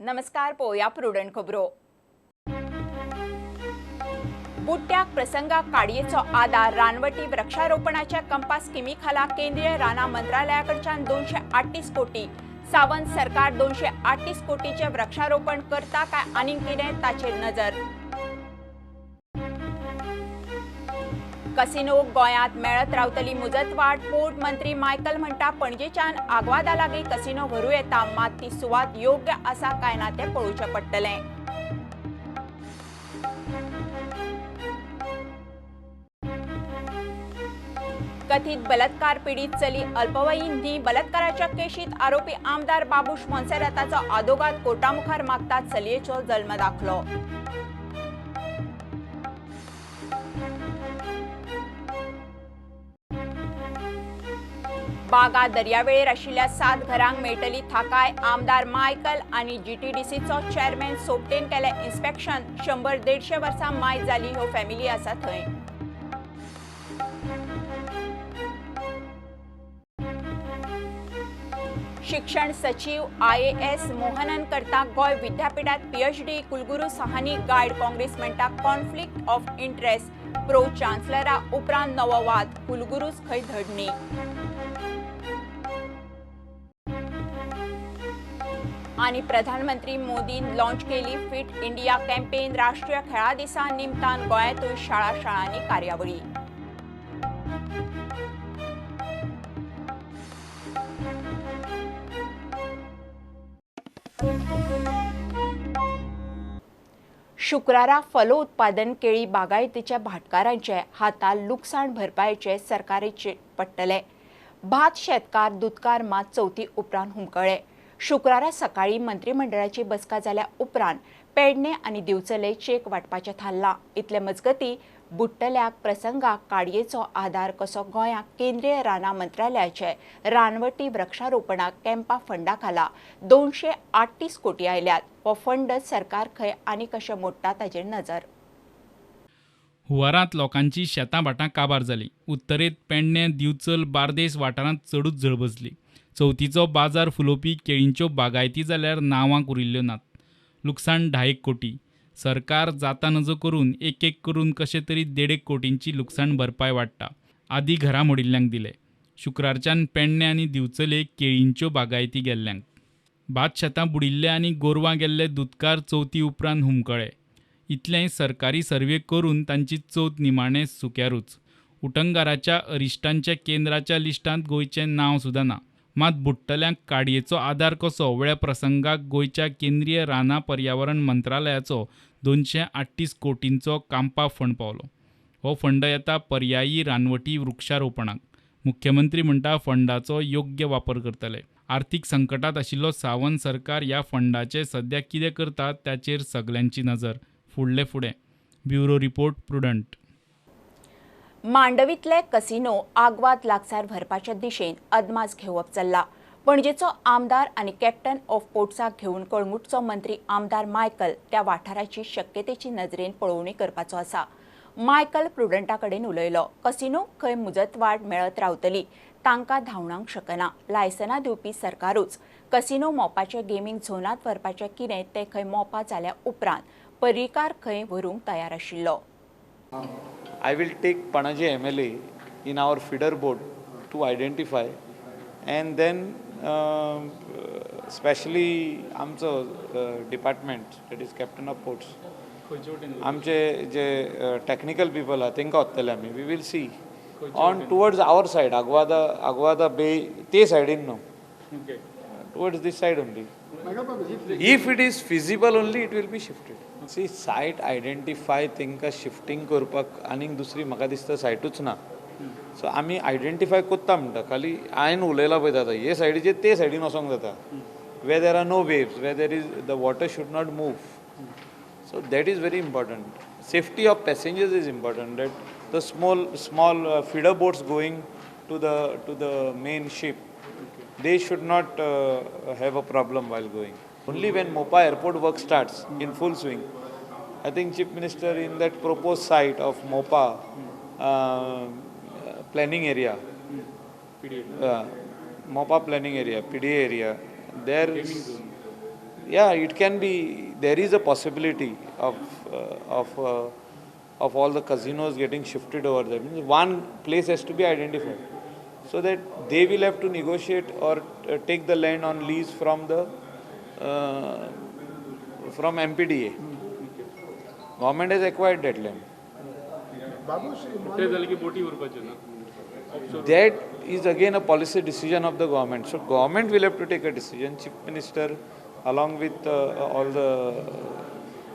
नमस्कार पोया प्रुडंट खबरो बुट्ट्याक प्रसंगाक काडयेचो आदार रानवटी वृक्षारोपणाच्या कंपा स्किमी खाला केंद्रीय राना मंत्रालयाकडच्यान 238 कोटी सावंत सरकार 238 कोटीचे वृक्षारोपण करता काय आनीक कितें ताचेर नजर। कसिनो गोंयांत मेळत रावतली मुजतवाड। पोर्ट मंत्री मायकल म्हणटा पणजेच्यान आग्वादा लागीं कसिनो व्हरू येता, मात ती सुवात योग्य आसा काय ना तें पळोवचें पडटलें। कथित बलात्कार पीडित चली अल्पवयीन न्ही बलात्काराच्या केशीत आरोपी आमदार बाबूश मोन्सेराताचो आदोगाद कोर्टामुखार मागता चलयेचो जल्म दाखलो। बागा दर्यावेळेर आशिल्ल्या 7 घरांक मेळटली थाकाय। आमदार मायकल आनी जीटीडीसीचो चेअरमॅन सोपटेन केले इन्स्पेक्शन। 100-150 वर्सां मायज जाली ह्यो फॅमिली आसा थंय। शिक्षण सचिव IAS मोहनन करता गोय विद्यापीठात PhD कुलगुरू सहानी गायड। काँग्रेस म्हणटा कॉन्फ्लिक्ट ऑफ इंटरेस्ट। प्रो चान्सलरा उपरांत नवो वाद, कुलगुरूच खंय धडणी। आणि प्रधानमंत्री मोदीन लॉन्च केली फिट इंडिया कॅम्पेन। राष्ट्रीय खेळा दिसा निमतान गोंयांतूय शाळांनी कार्यावळी। शुक्रारा फलो उत्पादन केळी बागायतीच्या भाटकारांचे हाताल लुकसाण भरपायेचे सरकारीचे पडटले। भात शेतकार दुधकार मात चवथी उपरांत हुमकळे। शुक्रारा सकाळी मंत्रिमंडळाची बसका जाल्या उपरांत पेडणे आनी दिवचले चेक वाटपाचें थारलां। इतले मजगतीं बुट्टल्याक प्रसंगाक काडयेचो आदार कसो गोंयांक केंद्रीय राना मंत्रालयाचे रानवटी वृक्षारोपणाक कॅम्पा फंडा खाला 238 कोटी आयल्यात। हो फंड सरकार खंय आनी कशें मोडटा ताचेर नजर। हुंवारांत लोकांची शेतां भाटां काबार जाली। उत्तरेत पेडणे दिवचल बार्देस वाठारांत चडूच झळ बसली। चवथीचो बाजार फुलोवपी केळींच्यो बागायती जाल्यार नांवांक उरिल्ल्यो नात। लुकसाण 10 कोटी। सरकार जाता नजो करून एक करून कशे तरी 1.5 कोटींची लुकसाण भरपाय वाडटा। आदी घरां मोडिल्ल्यांक दिले। शुक्रारच्यान पेडणे आनी दिवचलेक केळींच्यो बागायती गेल्ल्यांक। भात शेतां बुडिल्ले आनी गोरवां गेल्ले दुधकार चवथी उपरांत हुमकळे। इतलें सरकारी सर्वे करून तांची चवथ निमाणें सुक्यारूच। उटंगाराच्या अरिश्टांच्या केंद्राच्या लिस्टांत गोंयचें नांव सुद्दां ना। मात बुट्टल्यांक काडयेचो आदार कसो वळ्या प्रसंगाक गोंयच्या केंद्रीय राना पर्यावरण मंत्रालयाचो 238 कोटींचो कांपा फंड पावलो। हो फंड येता पर्यायी रानवटी वृक्षारोपणाक। मुख्यमंत्री म्हणटा फंडाचो योग्य वापर करतले। आर्थीक संकटात आशिल्लो सावंत सरकार ह्या फंडाचे सध्या कितें करता त्याचेर सगल्यांची नजर। फुडें bureau report prudent. मांडवीतले casino Aguada लागसार भरपाच्या दिशेन अदमास घेवप चल्ला। पणजेचो आमदार आनी कॅप्टन ऑफ पोर्ट्साक घेवन कळंगूटचो मंत्री आमदार मायकल त्या वाठाराची शक्यतेची नजरेन पळोवणी करपाचो आसा। मायकल प्रुडंटा कडेन उलयलो। कसिनो खंय मुजतवाड मेळत रावतली, तांकां धांवणांक शकना। लायसनां दिवपी सरकारूच कसिनो मोपाचे गेमींग झोनांत व्हरपाचें कितें तें खंय मोपा जाल्या उपरांत पर्रीकार खंय व्हरूंक तयार आशिल्लो। I will take Panaji MLA in our feeder board to identify, and then especially आमचो department, that is Captain of Ports, आमचे जे technical people are तांकां वतले आमी. We will see on towards our side, Agwada Bay, ते सायडीन न्हू, towards this side only. If it is feasible only, it will be shifted. See, site identify तांकां shifting करपाक आनीक दुसरी म्हाका दिसता सायटूच ना। सो आमी आयडेंटिफाय कोत्ता म्हणटा, खाली हांवें उलयलां पळय आतां हे सायडीचे ते सायडीन वचोंक जाता, where there are no waves, where there is the water should not move. So that is very important. Safety of passengers is important. That the small feeder boats going to the main ship, they should not have a problem while going. Only when Mopa airport work starts in full swing, I think Chief Minister in that proposed site of Mopa planning area, Mopa planning area, PDA area, there yeah, it can be. There is a possibility of all the casinos getting shifted over there. Means one place has to be identified, so that they will have to negotiate or take the land on lease from the from MPDA. Government has acquired that land. That is again a policy decision of the government. So government will have to take a decision. Chief Minister, along with all the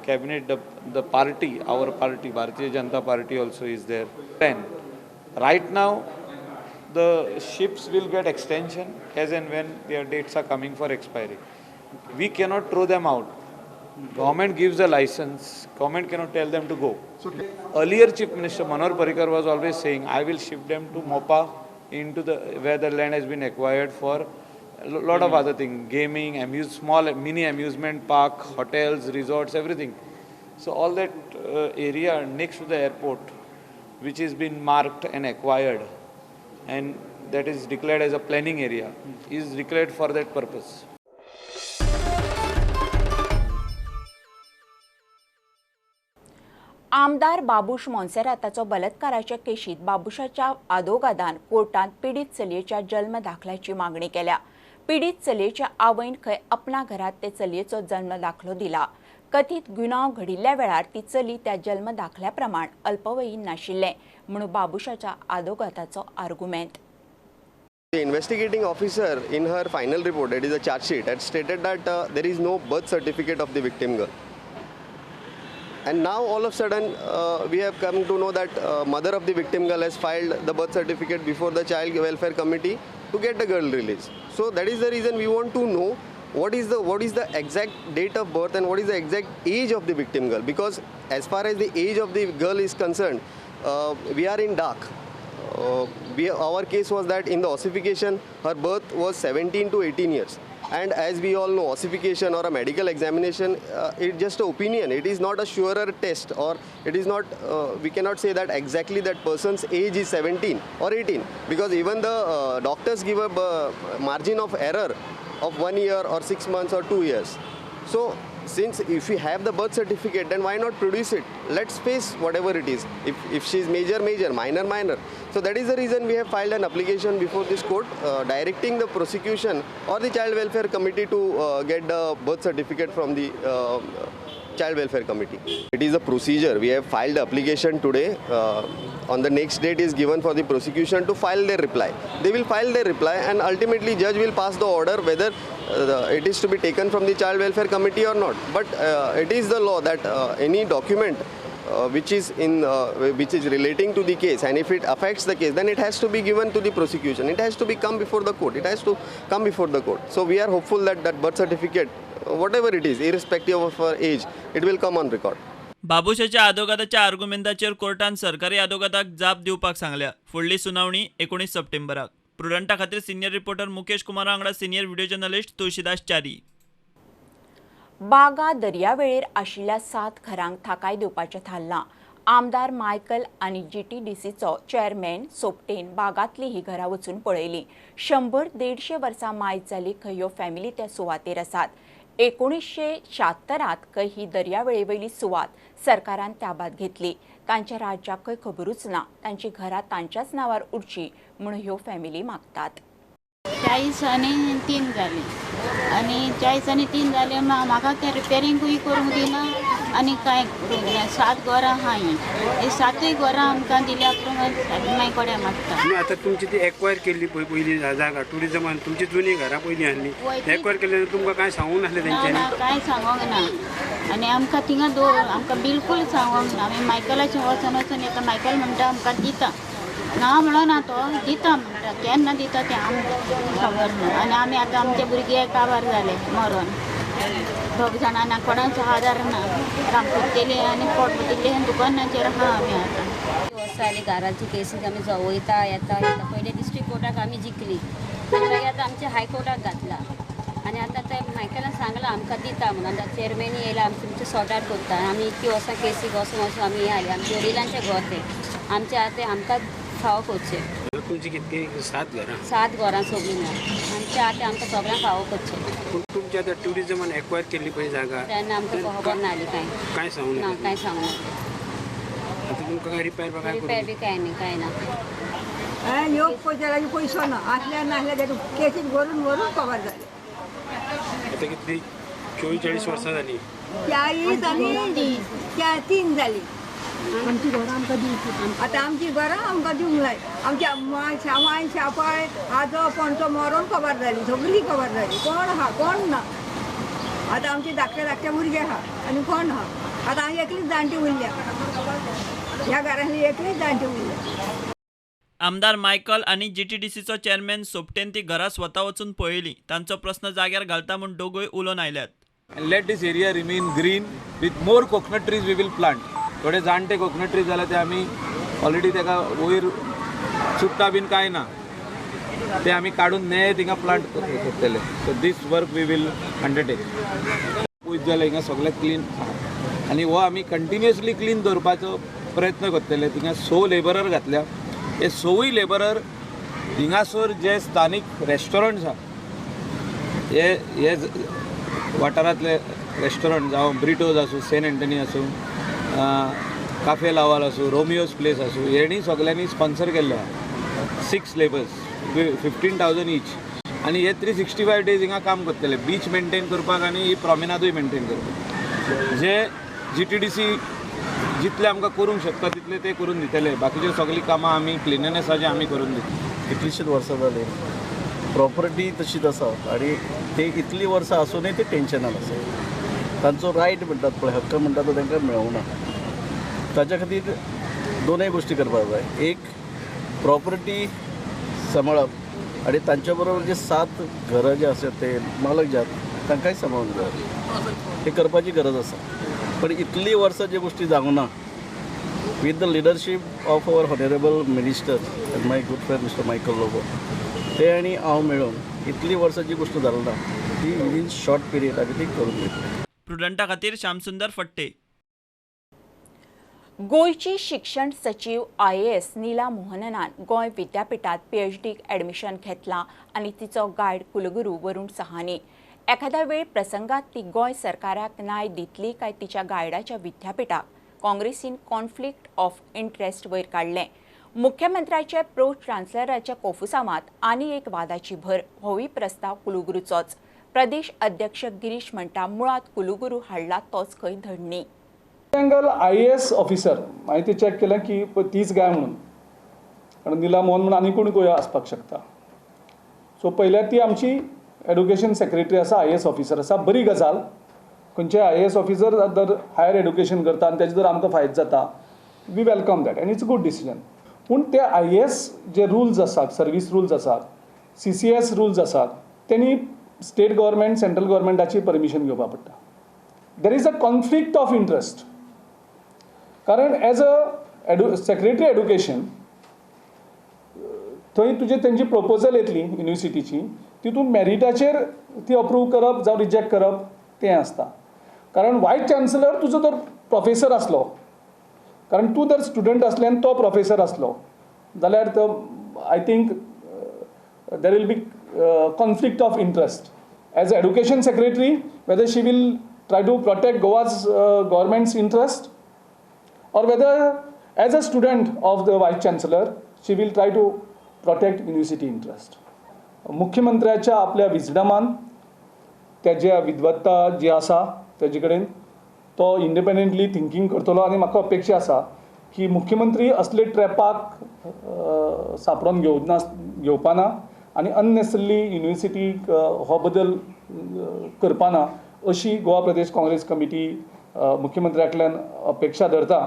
cabinet, the party, our party, Bharatiya Janata Party also is there. Then, right now, the ships will get extension as and when their dates are coming for expiry. We cannot throw them out. Government gives a license. Government cannot tell them to go. Earlier Chief Minister Manohar Parrikar was always saying, I will shift them to Mopa, into the where the land has been acquired for a lot of other things, gaming, small mini amusement park, hotels, resorts, everything. So all that area next to the airport, which has been marked and acquired, and that is declared as a planning area, is declared for that purpose. आमदार बाबूश मोन्सेराताचो बलात्काराच्या केशीत बाबुशाच्या आदोगादान कोर्टात पीडित चलयेच्या जल्म दाखल्याची मागणी केल्या. पीडित चलयेच्या आवयन खंय आपणा घरात ते चलयेचो जल्म दाखलो दिला. कथीत गुन्यांव घडिल्ल्या वेळार ती चली त्या जल्म दाखल्या प्रमाण अल्पवयीन नाशिल्ले म्हणून बाबुशाच्या आदोगादाचो argument. The investigating officer in her final report, that is a charge sheet, had stated that there is no birth certificate of the victim girl. And now all of a sudden we have come to know that mother of the victim girl has filed the birth certificate before the Child Welfare Committee to get the girl released. So that is the reason we want to know what is the exact date of birth and what is the exact age of the victim girl, because as far as the age of the girl is concerned, we are in dark. Our case was that in the ossification her birth was 17 to 18 years. And as we all know, ossification or a medical examination, it's just an opinion. It is not a surer test, or it is not, we cannot say that exactly that person's age is 17 or 18, because even the doctors give a margin of error of 1 year or 6 months or 2 years. So since if we have the birth certificate, then why not produce it? Let's face whatever it is. If she is major, minor. So that is the reason we have filed an application before this court directing the prosecution or the Child Welfare Committee to get the birth certificate from the Child Welfare Committee. It is a procedure. We have filed the application today. On the next date is given for the prosecution to file their reply. They will file their reply, and ultimately judge will pass the order whether it is to be taken from the Child Welfare Committee or not. But it is the law that any document which is relating to the case, and if it affects the case, then it has to be given to the prosecution. It has to be come before the court. It has to come before the court. So we are hopeful that that birth certificate, whatever it is, irrespective of her age, it will come on record. बाबुशाच्या आदोगादाच्या आर्ग्युमेंटाचेर कोर्टान सरकारी आदोगादाक जाप दिवपाक सांगल्या. फुडली सुनावणी 19 सप्टेंबराक. प्रुडंटा खातीर senior reporter Mukesh Kumar वांगडा senior video journalist Tulshidas Chari. बागा दर्यावेळेर आशिल्ल्या 7 घरांक थाकाय दिवपाचें थारलां. आमदार मायकल आनी GTDCचो चेअरमॅन सोपटेन बागांतली ही घरां वचून पळयलीं. 100-150 वर्सां मायज जाली खंय ह्यो फॅमिली त्या सुवातेर आसात. 1976 खंय ही दर्यावेळेवयली सुवात सरकारान ताब्यात घेतली. तांच्या राज्याक खंय खबरूच ना. तांची घरां तांच्याच नांवार उरची म्हूण ह्यो फॅमिली मागतात. 40 आनी 3 जाली आनी 40 आनी 3 जाले म्हाका तें रिपेरींगूय करूंक दिना आनी कांय करूंक दिना. 7 घरां आहाय. ही 7 घरां आमकां दिल्या मागीर कोड्या मागता. आतां तुमची ती एक्वायर केल्ली पयली जागा टुरिजमान तुमची जुनी घरां पयलीं आहली एक्वायर केल्ली तुमकां कांय सांगूंक नासलें तेंच्यांनी? कांय सांगोंक ना आनी आमकां थिंगा आमकां बिलकूल सांगोंक ना. आमी मायकलाचें वचून येता. मायकल म्हणटा आमकां दिता ना म्हणो ना तो दिता म्हणटा. केन्ना दिता तें आमकां खबर ना. आनी आमी आतां आमचे भुरगे काबार जाले मरोन. 2 जाणांना कोणाचो आदार ना. रामपूत केली आनी पोट दिल्ले दुकानाचेर आहा आमी आतां. वर्सां जाली घराची केसीस आमी जवयता येता पयले डिस्ट्रिक्ट कोर्टाक आमी जिखली आनी मागीर आतां आमच्या हायकोर्टाक घातला आनी आतां ते मायकलान सांगलां आमकां दिता म्हणून. आतां चेअरमॅनी येयला आमी तुमचें सॉर्ट आउट करता. आमी इतकी वर्सां केसीक वचून आमी आयले. आमचे वडिलांचें घर तें आमचे आतां आमकां फावो करचें. तुमची कितकी 7 घरां? 7 घरां सगळीं आमच्या आतां आमकां सगळ्यांक फावो करचें. पूण तुमच्या त्या ट्युरिजमान एक्वायर केल्ली पळय जागा तेन्ना आमकां खबर ना आली काय सांगू ना नका कांय सांगू ना आतां तुमकां काय रिपेर बा काय रिपेर बी कांय न्ही कांय ना योग पयशाची पयसो ना असल्या नासल्या तेतून केसीत व्हरून व्हरून कवर जाले आतां कितली 44 वर्सां जाली 40 आनी 3 जाली आमची घरां आमकां दिवची आतां आमची घरां आमकां दिवंक जाय आमच्या माय शापाय आजो पणसो मरोन कवर जाली सगळीं कवर जाली कोण आहा कोण ना आतां आमचे धाकटे भुरगे आहा आनी कोण आहा आतां हांव एकलीच जाणटी उरल्या ह्या घरांतली एकलीच जाणटी उरल्या आमदार मायकल आणि जीटीडीसीचो चेअरमॅन सोपटेन ती घरा स्वता वचून पळयली तांचो प्रश्न जाग्यार घालता म्हूण दोगूय उलोवन आयल्यात And let this area remain green with more coconut trees we will plant. थोडे जाणटे कोकोनट ट्रीज जाल्यार ते आमी ऑलरेडी ताका वयर चुट्टा बीन कांय ना ते आमी काडून नये थिंगा प्लांट करतले. So these work we will undertake. पयस जाल्यार हिंगा सगळें क्लीन आनी हो आमी कंटिन्युअसली क्लीन दवरपाचो प्रयत्न करतले. थिंगा 100 लेबरर घातल्या. हे 100 लेबरर हिंगासर जे स्थानीक रेस्टॉरंट्स आहा हे वाठारांतले रेस्टॉरंट जावं ब्रिटोज आसूं सेंट एंटनी आसूं काफे लावाल आसूं रोमियोज प्लेस आसूं हेणी सगळ्यांनी स्पॉन्सर केल्ले आहा 6 लेबर्स 15,000 ईच आनी हे 365 डेज हिंगा काम करतले बीच मेंटेन करपाक आनी ही प्रॉमेनादूय मेंटेन करपाक. जे जीटीडीसी जितले आमकां करूंक शकता तितले ते करून दितले. बाकीचे सगळीं कामां आमी क्लिननेसाची आमी करून दितले. कितलीशीच वर्सां जाली प्रॉपर्टी तशीच आसा आनी ते इतली वर्सां आसूनय ते टेन्शनान आसा. तांचो रायट म्हणटात पळय हक्क म्हणटा तो तांकां मेळूंक ना. ताच्या खातीर दोनूय गोश्टी करपाक जाय. एक प्रॉपर्टी सांबाळप आनी तांच्या बरोबर जे 7 घरां जे आसात ते मालक जे आसात तांकांय सांबाळूंक जाय. हे करपाची गरज आसा. पण इतली वर्सां जे गोश्टी जावंक ना with the leadership of our honorable minister and my good friend Mr. Michael Lobo ते आणि हांव मेळून इतली वर्सां जी गोश्ट जाली ना ती विदीन शॉर्ट पिरियड आमी ती करून दितली. प्रुडंटा खातीर श्यामसुंदर फट्टे. गोयची शिक्षण सचिव IAS नीला मोहननान गोंय विद्यापीठात PhD ॲडमिशन घेतलां आनी तिचो गायड कुलगुरू वरुण सहानी. एखाद्या वेळ प्रसंगात ती गोंय सरकाराक न्याय दितली काय तिच्या गायडाच्या विद्यापीठाक काँग्रेसीन कॉन्फ्लिक्ट ऑफ इंट्रेस्ट वयर काडलें. मुख्यमंत्र्याचे प्रो चान्सलराच्या कोफुसामात आनी एक वादाची भर. होवी प्रस्ताव कुलगुरूचोच. प्रदेश अध्यक्ष गिरीश म्हणटा मुळात कुलगुरू हाडला तोच खंय धडणी. एंगल IAS ऑफिसर हांवें ते चॅक केलें की तीच गाय म्हणून कारण निला मोहन म्हणून आनी कोण गोंया आसपाक शकता. सो पयल्यार ती आमची एड्युकेशन सेक्रेटरी आसा IAS ऑफिसर आसा. बरी गजाल. खंयचे IAS ऑफिसर जर हायर एड्युकेशन करता आनी तेजे जर आमकां फायदो जाता we welcome that and it's a good decision. पूण ते IAS जे रुल्स आसात सर्वीस रुल्स आसात CCS रुल्स आसात तेणी स्टेट गव्हर्मेंट सेंट्रल गव्हर्मेंटाची परमिशन घेवपाक पडटा. There is a conflict of interest. कारण एज अ सेक्रेटरी एड्युकेशन थंय तेंची प्रपोजल येतली युनिवर्सिटीची तितून मेरिटाचेर ती अप्रूव करप जावं रिजेक्ट करप तें आसता. कारण वायस चान्सलर तुजो जर प्रोफेसर आसलो कारण तूं जर स्टुडंट आसले आनी तो प्रोफेसर आसलो जाल्यार तो I think there will be conflict of interest. As education secretary whether she will try to protect Goa's government's interest or whether as a student of the vice chancellor she will try to protect university interest. मुख्यमंत्र्याच्या आपल्या विजडमान त्याच्या विद्वत्ता जी आसा तेजे कडेन तो independently thinking करतलो आनी म्हाका अपेक्षा आसा की मुख्यमंत्री असले ट्रॅपाक सांपडोन घेवपाना आनी अननेसेसरली युनिवर्सिटीक हो बदल करपाना अशी गोवा प्रदेश काँग्रेस कमिटी मुख्यमंत्र्याकडल्यान अपेक्षा धरता.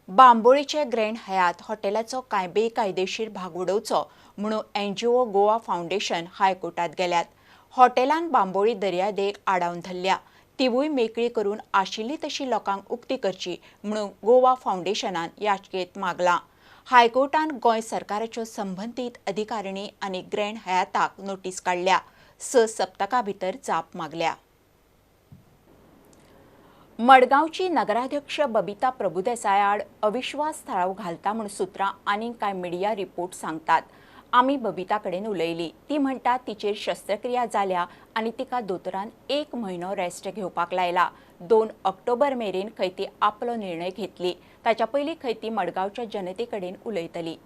बांबोळीचे ग्रँड हयात हॉटेलाचो बेकायदेशीर भाग उडोवचो म्हणून NGO गोवा फावंडेशन हायकोर्टात गेल्यात. हॉटेलान बांबोळी दर्यादेग आडावन धरल्या. तिवूय मेकळी करून आशिल्ली तशी लोकांक उक्ती करची म्हणून गोवा फावंडेशनान याचिकेत मागला. हायकोर्टान गोंय सरकाराच्यो संबंदीत अधिकारिणी आनी ग्रँड हयाताक नोटीस काडल्या. 6 सप्तकां भितर जाप मागल्या. मडगावची नगराध्यक्ष बबिता प्रभुदेसाय आड अविश्वास थाराव घालता म्हूण सुत्रां आनीक कांय मिडिया रिपोर्ट सांगतात. आमी बबिता कडेन उलयली. ती म्हणटा तिचेर शस्त्रक्रिया जाल्या आनी तिका दोतोरान 1 म्हयनो रेस्ट घेवपाक लायला. 2 ऑक्टोबर मेरेन खंय ती आपलो निर्णय घेतली. ताच्या पयलीं खंय ती मडगावच्या जनते कडेन उलयतली.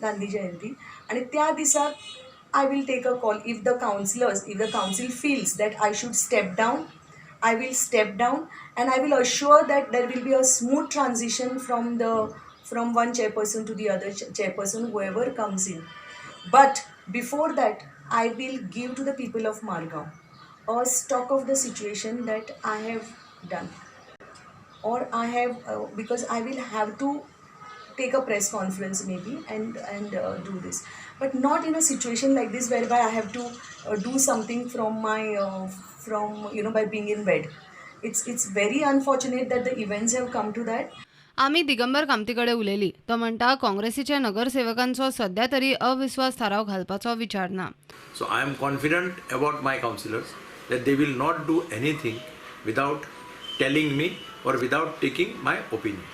गांधी जयंती आणि त्या दिसाक I will take a call if the council feels that I should step down. I will step down and I will assure that there will be a smooth transition from one chairperson to the other chairperson, whoever comes in. But before that, I will give to the people of Margao a stock of the situation that I have done, or I have because I will have to take a press conference maybe and do this, but not in a situation like this whereby I have to do something from my by being in bed. It's very unfortunate that the events have come to that. आम्ही दिगंबर कामतीकडे उलयली. तो म्हणटा काँग्रेसीच्या नगरसेवकांचो सध्या तरी अविश्वास थाराव घालपाचो विचार ना. So I am confident about my councillors that they will not do anything without telling me or without taking my opinion.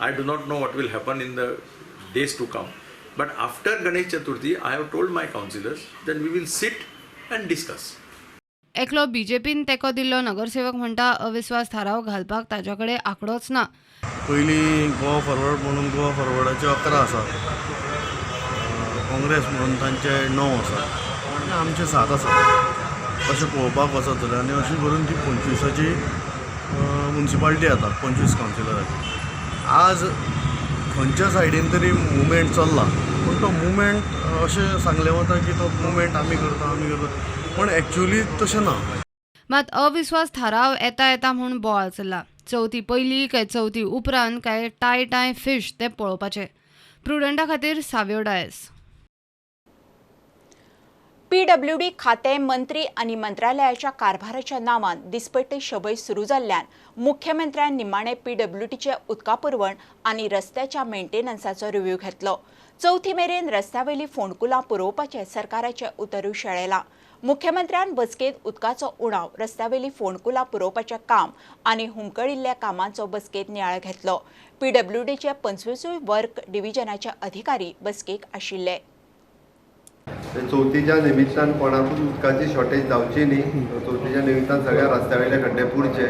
I do not know what will happen in the days to come, but after Ganesh Chaturthi I have told my councillors that we will sit and discuss. एकलो बीजेपीन तेको दिल्लो नगरसेवक म्हणटा अविश्वास थाराव घालपाक ताच्याकडे आंकडोच ना. पयलीं गोवा फॉरवर्ड म्हणून गोवा फॉरवर्डाचे 11 आसात, काँग्रेस म्हणून तांचे 9 आसात आनी आमचे 7 आसात. अशें पळोवपाक वचत जाल्यार आनी अशें करून ती 25ची म्युन्सिपालिटी जाता, 25 कावन्सिलराची. आज खंयच्या सायडीन तरी मुवमेंट चल्ला, पूण तो मुवमेंट अशें सांगलें वता की तो मुवमेंट आमी करता, पण एक्चुअली तशें ना. मात अविश्वास थाराव येता म्हूण बोवाळ चल्ला. चवथी पयलीं काय चवथी उपरांत काय टाय फिश ते पळोवपाचें. प्रुडंटा खातीर साव्यो डायस. PWD खातें मंत्री आनी मंत्रालयाच्या कारभाराच्या नांवान दिसपट्टे शबय सुरू जाल्ल्यान मुख्यमंत्र्यान निमाणे PWDचे उदका पुरवण आनी रस्त्याच्या मेंटेनन्साचो रिव्ह्यू घेतलो. चवथी मेरेन रस्त्यावयली फोंडकुलां पुरोवपाचें सरकाराचें उतरूय शेळयलां. मुख्यमंत्र्यान बसकेंत उदकाचो उणाव, रस्त्यावयली फोंडकुलां पुरोवपाचें काम आनी हुमकळिल्ल्या कामांचो बसकेंत नियाळ घेतलो. PWDचे 25 वर्क डिव्हिजनाचे अधिकारी बसकेक आशिल्ले. चवथीच्या निमित्तान कोणाकूच उदकाची शॉर्टेज जावची न्ही. चवथीच्या निमित्तान सगळ्या रस्त्यावयले खड्डे पुरचे.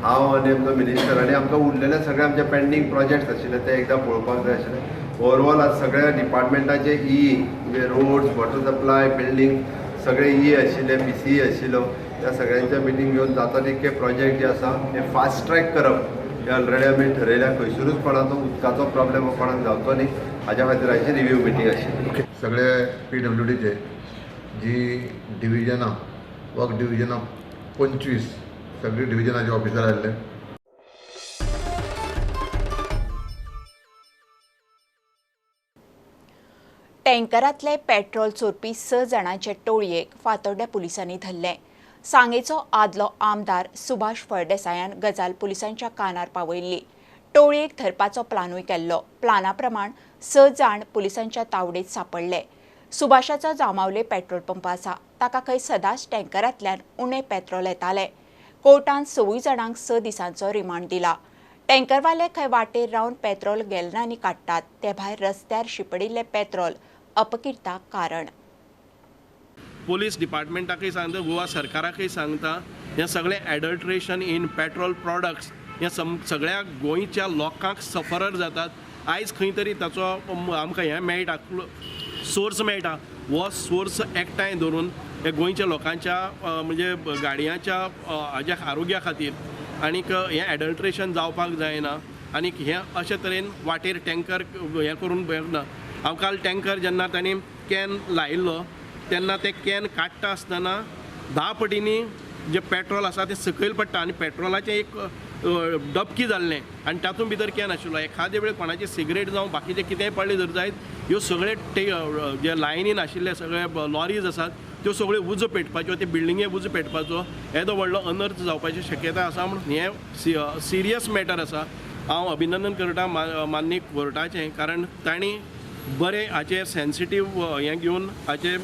हांव आनी आमचो मिनिस्टर आनी आमकां उरलेले सगळे आमचे पेंडींग प्रोजेक्ट्स आशिल्ले ते एकदां पळोवपाक जाय आशिल्ले. ओवरऑल आज सगळ्या डिपार्टमेंटाचे म्हणजे रोड्स, वॉटर सप्लाय, बिल्डींग सगळे आशिल्ले, PCE आशिल्लो. त्या सगळ्यांच्या मिटींग घेवन जाता तितके प्रोजेक्ट जे आसा ते फास्ट ट्रॅक करप हे ऑलरेडी आमी ठरयल्या. खंयसरूच कोणाचो उदकाचो प्रॉब्लेम कोणाक जावचो न्ही हाच्या खातीर हाची रिव्ह्यू मिटींग आशिल्ली. सगळे PWDचे जी डिव्हिजनां, वर्क डिव्हिजनां 25 सगळे डिव्हिजनाचे ऑफिसर आयिल्ले. टँकरांतले पेट्रोल चोरपी 6 जाणांचे टोळयेक फातोड्ड्या पुलिसांनी धरले. सांगेचो आदलो आमदार सुभाष फळदेसायान गजाल पुलिसांच्या कानार पावयल्ली. टोळयेक धरपाचो प्लानूय केल्लो. प्लाना प्रमाण 6 जाण पुलिसांच्या तावडेंत सांपडले. सुभाषाचो जामावले पेट्रोल पंप आसा. ताका खंय सदांच टँकरांतल्यान उणें पेट्रोल येतालें. कोर्टान 6 जाणांक 6 दिसांचो रिमांड दिला. टँकरवाले खंय वाटेर रावन पेट्रोल गॅलनांनी काडटात. ते भायर रस्त्यार शिपडिल्लें पेट्रोल अपकिर्ताक कारण. पोलीस डिपार्टमेंटाकय सांगता, गोवा सरकाराकय सांगता, हें सगळें एडल्ट्रेशन इन पेट्रोल प्रॉडक्ट्स हें सगळ्या गोंयच्या लोकांक सफरर जातात. आयज खंय तरी ताचो आमकां हें मेळटा, सोर्स मेळटा. हो सोर्स एकठांय धरून हे गोंयच्या लोकांच्या म्हणजे गाडयांच्या हाज्या आरोग्या खातीर आनीक हें एडल्ट्रेशन जावपाक जायना. आनीक हें अशे तरेन वाटेर टँकर हें करून ना. हांव काल टँकर जेन्ना तांणी कॅन लायिल्लो तेन्ना ते कॅन काडटा आसतना 10 पटींनी जे पेट्रोल आसा तें सकयल पडटा आनी पेट्रोलाचें एक डबकी जाल्लें आनी तातूंत भितर कॅन आशिल्लो. एखादे वेळ कोणाची सिगरेट जावं बाकीचें कितेंय पडलें जर जायत ह्यो सगळे जे लायनीन आशिल्ले सगळे लॉरीज आसात त्यो सगळ्यो उजो पेटपाच्यो, ते बिल्डिंगे उजो पेटपाचो येदो व्हडलो अनर्थ जावपाची शक्यताय आसा. म्हणून हें सिरियस मॅटर आसा. हांव अभिनंदन करता माननीय कोर्टाचें, कारण तांणी बरें हाचें सेन्सिटीव हें घेवन हाचें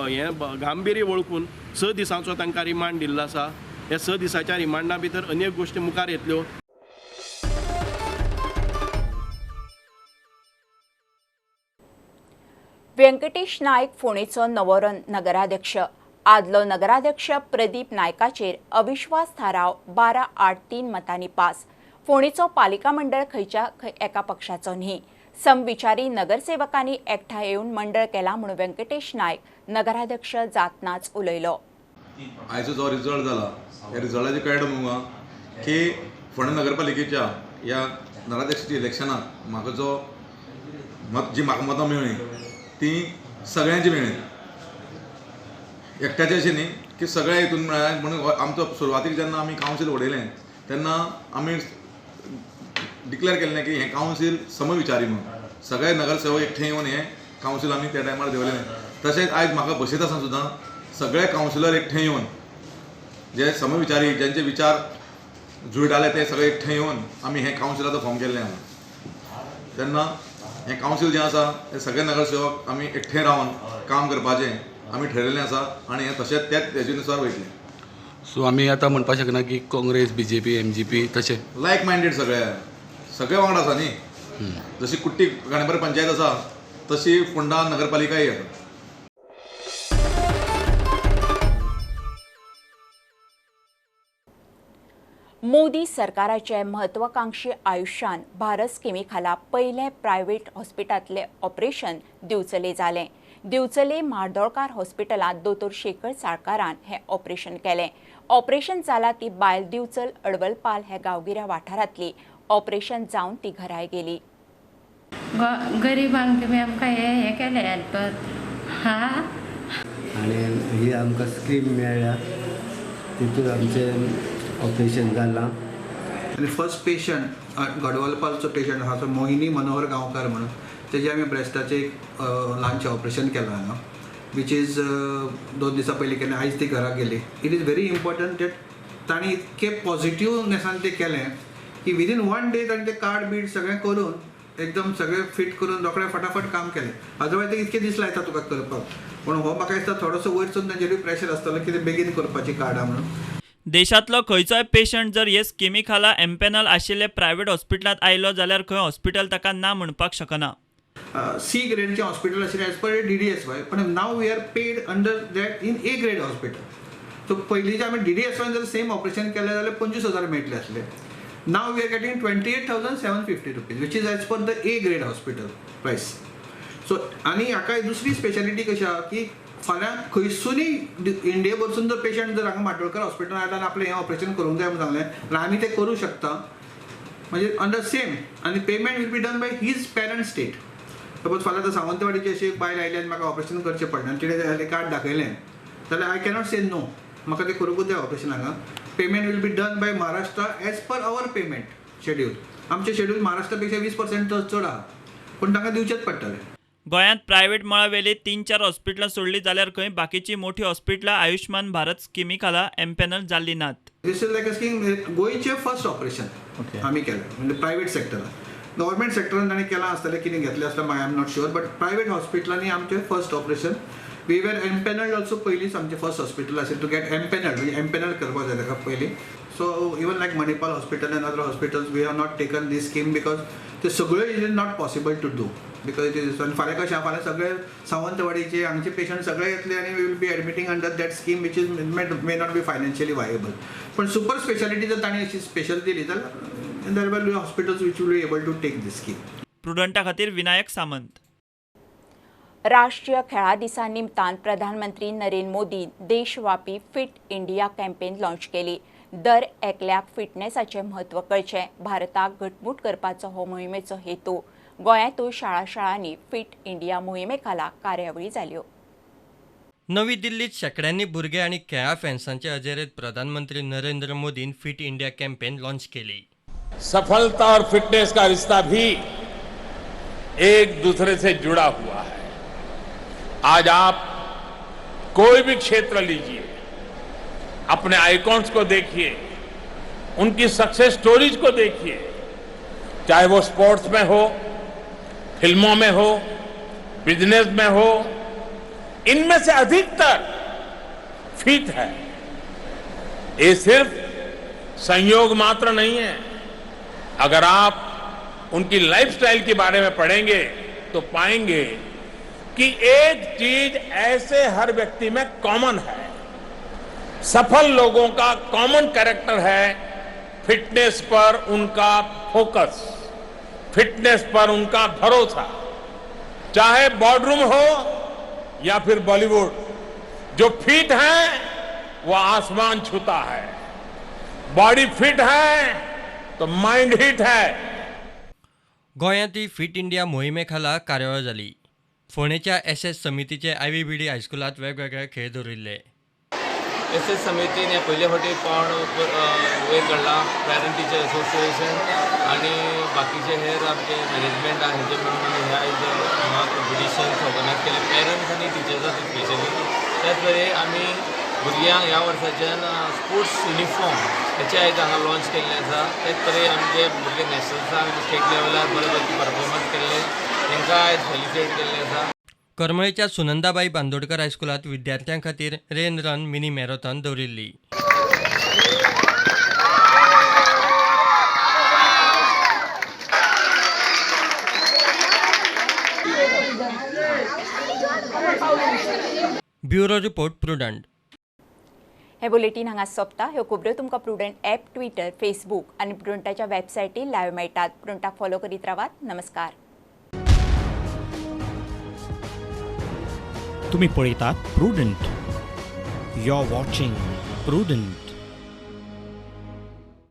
हें गांभीर्य वळखून 6 दिसांचो तांकां रिमांड दिल्लो आसा. हे 6 दिसाच्या रिमांडा भितर अनेक गोश्टी मुखार येतल्यो. व्यंकटेश नायक फोंडेचो नवो नगराध्यक्ष. आदलो नगराध्यक्ष प्रदीप नायकाचेर अविश्वास थाराव 12-8-3 मतांनी पास. फोंडेचो पालिका मंडळ खंयच्या एका पक्षाचो न्ही. समविचारी नगरसेवकांनी एकठांय येवन मंडळ केला म्हूण व्यंकटेश नायक नगराध्यक्ष जातनाच उलयलो. आयचो जो रिजल्ट जाला ह्या रिजल्टाचे कळटा म्हाका की फोंडे नगरपालिकेच्या ह्या नगराध्यक्षाच्या इलेक्शनाक म्हाका जी म्हाका मतां मेळ्ळी ती सगळ्यांची मेळ्ळी. एकट्याचे अशें न्ही की सगळे हितून मेळ्ळ्या. म्हणून आमचो सुरवातीक जेन्ना आमी कावन्सील उडयलें तेन्ना आमी डिक्लेअर केल्लें की हें कावन्सील समविचारी म्हणून सगळे नगरसेवक एकठांय येवन हें कावन्सील आमी त्या टायमार देंवलेलें. तशेंच आयज म्हाका बसयत आसतना सुद्दां सगळे कावन्सिलर एकठांय येवन जे समविचारी ज्यांचे विचार जुळटाले ते सगळे एकठांय येवन आमी हें कावन्सिलाचो फॉर्म केल्लें आसा. तेन्ना हें कावन्सील जें आसा ते सगळे नगरसेवक आमी एकठांय रावन काम करपाचें आमी ठरयल्लें आसा आनी हें तशेंच त्याच हेजेनुसार वयतलें. सो आमी आतां म्हणपाक शकना की काँग्रेस BJP MGP तशें लायक मायंडेड सगळे वांगडा आसा न्ही. जशी कुट्टी गाणेपर पंचायत आसा तशी फोंडा नगरपालिकाय आसा. मोदी सरकाराचे म्हत्वाकांक्षी आयुष्यान भारत स्किमी खाला पयले प्रायव्हेट हॉस्पिटलांतले ऑपरेशन दिवचले जालें. दिवचले म्हार्दोळकार हॉस्पिटलांत दोतोर शेखर साळकारान हें ऑपरेशन केलें. ऑपरेशन जाला ती बायल दिवचल अडवलपाल हे गांवगिऱ्या वाठारांतली. ऑपरेशन जावन ती घराय गेली. गरिबांक तुमी आमकां हे केलें हेल्प हा आनी ही आमकां स्कीम मेळ्ळ्या तितून आमचें ऑपरेशन जालां. आनी फर्स्ट पेशंट गडवलपालचो पेशंट आहा तो मोहिनी मनोहर गांवकार म्हणून तेजे आमी ब्रेस्टाचें एक ल्हानशें ऑपरेशन केलां हांगा वीच इज 2 दिसां पयलीं केलें. आयज ती घरा गेली. It is very important that तांणी इतके पॉझिटिव्हनेसान तें केलें की विदीन 1 डे ताणें तें कार्ड बीड सगळें करून एकदम सगळें फिट करून रोखडें फटाफट काम केलें. अदरवायज ते इतके दीस लायता तुका करपाक. पूण हो म्हाका दिसता थोडोसो वयरसून तांचेरूय प्रेशर आसतलो की बेगीन करपाची कार्डां म्हणून. देशांतलो खंयचोय पेशंट जर हे स्किमी खाला एम्पॅनल आशिल्ले प्रायव्हेट हॉस्पिटलांत आयलो जाल्यार खंय हॉस्पिटल ताका ना म्हणपाक शकना. C ग्रेडचे हॉस्पिटल आशिल्ले एज पर DDSY पण now we are paid under that in A grade hospital. So पयलींचे आमी DDSY जर सेम ऑपरेशन केलें जाल्यार 25,000 मेळटले आसले. Now we are getting 28,750 rupees which is as per the A grade hospital price. So आनी हाका दुसरी स्पेशालिटी कशी आहा की फाल्यां खंयसूनय इंडिये भरसून जर पेशंट जर हांगा माटोळकर हॉस्पिटलांत आयला आनी आपलें हें ऑपरेशन करूंक जाय म्हणून सांगलें जाल्यार आमी तें करूं शकता म्हणजे अंडर सेम आनी payment will be done by his parent state. Suppose फाल्यां सावंतवाडीची अशी एक बायल आयली आनी म्हाका ऑपरेशन करचें पडलें आनी तिणें कार्ड दाखयलें जाल्यार आय कॅनॉट से नो म्हाका तें करूंकूच जाय ऑपरेशन हांगा. Payment will be done by Maharashtra as per our payment schedule. आमचें शेड्यूल महाराष्ट्रा पेक्षा 20% चड आहा पूण तांकां दिवचेच पडटलें. गोंयांत प्रायव्हेट मळावेली 3-4 हॉस्पिटलां सोडली जाल्यार खंय बाकीची मोठी हॉस्पिटलां आयुष्मान भारत स्किमी खाला एम्पॅनल जाल्ली नात. दिस इज लायक अ स्कीम गोंयचें फर्स्ट ऑपरेशन आमी केलें म्हणजे प्रायव्हेट सेक्टरान. गव्हर्मेंट सेक्टरान ताणें केलां आसतलें कितें घेतलें आसता I am not sure but private हॉस्पिटलांनी आमचें first operation. We were empanelled also पयलींच आमचें फर्स्ट हॉस्पिटल आशिल्लें टू गेट एम्पॅनल्ड म्हणजे एम्पॅनल करपाक जाय ताका पयलीं. So even like Manipal hospital and other hospitals we have not taken this scheme because ते सगळ्यो is not possible to do because it is. आनी फाल्यां कशें फाल्यां सगळे सावंतवाडीचे हांगचे पेशंट सगळे येतले आनी we will be admitting under that scheme which is may not be financially viable. पण सुपर स्पेशालिटी जर तांणी अशी स्पेशल दिली जाल्यार there will be hospitals which will be able to take this scheme. प्रुडंटा खातीर विनायक सामंत. राष्ट्रीय खेळा दिसा निमतान प्रधानमंत्री नरेंद्र मोदी देशव्यापी फिट इंडिया कॅम्पेन लॉन्च केली. दर एकल्याक फिटनेसाचें म्हत्व कळचें भारताक घटमूट करपाचो हो मोहिमेचो हेतू. गोंयांतूय शाळांनी फिट इंडिया मोहिमे खाला कार्यावळी जाल्यो. नवी दिल्लीत शेकड्यांनी भुरगे आनी खेळा फॅन्सांचे हजेरेंत प्रधानमंत्री नरेंद्र मोदीन फिट इंडिया कॅम्पेन लॉन्च केली. सफलता और फिटनेस का रिश्ता भी एक दूसरे से जुड़ा हुआ है. आज आप कोई भी क्षेत्र लीजिए, अपने आइकॉन्स को देखिए, उनकी सक्सेस स्टोरीज को देखिए, चाहे वो स्पोर्ट्स में हो, फिल्मों में हो, बिजनेस में हो, इनमें से अधिकतर फिट है. ये सिर्फ संयोग मात्र नहीं है। अगर आप उनकी लाइफस्टाइल के बारे में पढ़ेंगे तो पाएंगे कि एक चीज ऐसे हर व्यक्ति में कॉमन है। सफल लोगों का कॉमन कैरेक्टर है फिटनेस पर उनका फोकस, फिटनेस पर उनका भरोसा। चाहे बोर्डरूम हो या फिर बॉलीवुड, जो फिट है वो आसमान छूता है। बॉडी फिट है तो माइंड हिट है। गोंयांतही फिट इंडिया मोहिमे खाला कार्यावळ जाली। फोंडेच्या SS समितीचे IVBD हायस्कुलात वेगवेगळे खेळ दवरिल्ले। SS समितीन हे पयले फावटी पावण वयर काडला। पॅरंट टिचर असोसिएशन आनी बाकीचे हेर आमचे मॅनेजमेंट आहा हेंचे मेळून हे आयज हांगा कॉम्पिटिशन्स ऑर्गनायज केले पॅरंट्स आनी टिचर्सांक स्पेशली। त्याच वेळी आमी भुरग्यांक ह्या वर्साच्यान स्पोर्ट्स युनिफॉर्म हेचे आयज हांगा लॉन्च केल्ले आसा। तेच तरेन आमचे भुरगे नॅशनल्साक आनी स्टेट लेवलार बरे पैकी परफॉर्मन्स केल्ले, तांकां आयज फेलिसिटेट केल्ले आसा। करमळेच्या सुनंदाबाई बांदोडकर हायस्कुलात विद्यार्थ्यां खातीर रेन रन मिनी मॅरेथॉन दवरिल्ली। Bureau report prudent. हे बुलेटिन हांगा सोंपता। ह्यो खबऱ्यो तुमकां प्रुडंट ॲप, ट्विटर, फेसबूक आनी प्रुडंटाच्या वेबसायटीर लायव्ह मेळटात। प्रुडंटाक फॉलो करीत रावात। नमस्कार। तुम्ही पळयतात Prudent. You are watching prudent.